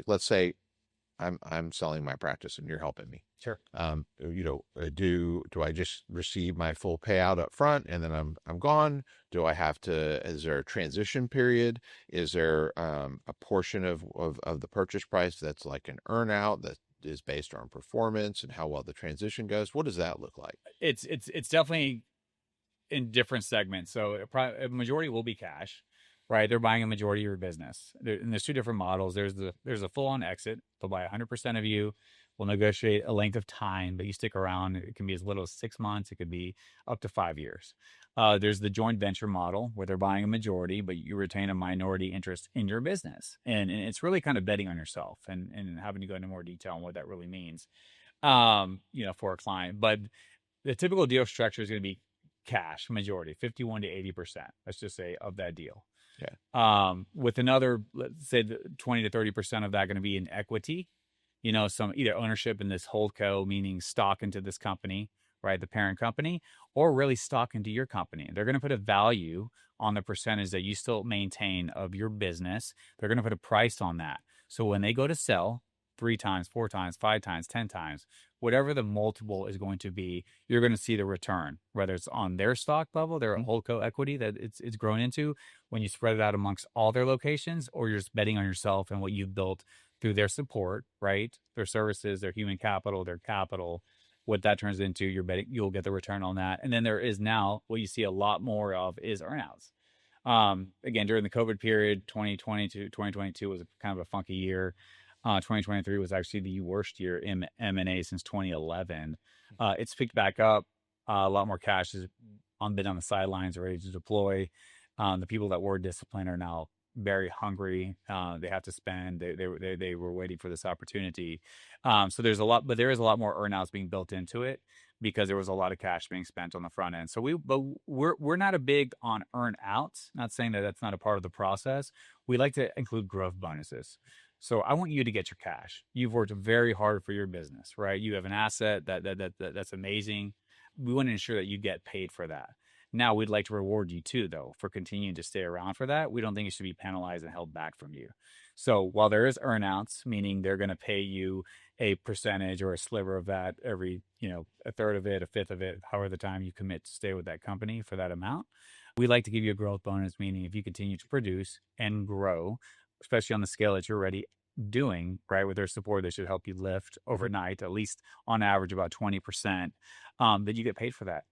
let's say I'm selling my practice and you're helping me. Sure. Do I just receive my full payout up front and then I'm gone? Do I have to, is there a transition period? Is there a portion of the purchase price that's like an earnout that is based on performance and how well the transition goes? What does that look like? It's definitely in different segments. So a majority will be cash, right? They're buying a majority of your business. And there's two different models. There's a full on exit. They'll buy 100% of you. We'll negotiate a length of time, but you stick around. It can be as little as 6 months. It could be up to 5 years. There's the joint venture model where they're buying a majority, but you retain a minority interest in your business. And it's really kind of betting on yourself and having to go into more detail on what that really means, for a client. But the typical deal structure is going to be cash majority, 51 to 80%, let's just say, of that deal. Yeah. With another, let's say, 20 to 30% of that going to be in equity, some either ownership in this holdco, meaning stock into this company, right, the parent company, or really stock into your company. They're going to put a value on the percentage that you still maintain of your business. They're going to put a price on that. So when they go to sell 3 times, 4 times, 5 times, 10 times, whatever the multiple is going to be, you're going to see the return, whether it's on their stock level, their holdco equity that it's grown into, when you spread it out amongst all their locations, or you're just betting on yourself and what you've built through their support, right? Their services, their human capital, their capital, what that turns into, you're betting you'll get the return on that. And then there is now what you see a lot more of is earnouts. Again, during the COVID period, 2020 to 2022 was kind of a funky year. 2023 was actually the worst year in M&A since 2011. It's picked back up. A lot more cash has been on the sidelines, ready to deploy. The people that were disciplined are now very hungry. They have to spend. They were waiting for this opportunity. So there's a lot, but there is a lot more earnouts being built into it because there was a lot of cash being spent on the front end. So we're not a big on earnouts. Not saying that that's not a part of the process. We like to include growth bonuses. So I want you to get your cash. You've worked very hard for your business, right? You have an asset that's amazing. We want to ensure that you get paid for that. Now, we'd like to reward you too, though, for continuing to stay around for that. We don't think it should be penalized and held back from you. So while there is earnouts, meaning they're going to pay you a percentage or a sliver of that every, a third of it, a fifth of it, however the time you commit to stay with that company for that amount, we like to give you a growth bonus, meaning if you continue to produce and grow, especially on the scale that you're already doing, right, with their support, they should help you lift overnight, at least on average about 20%, that you get paid for that.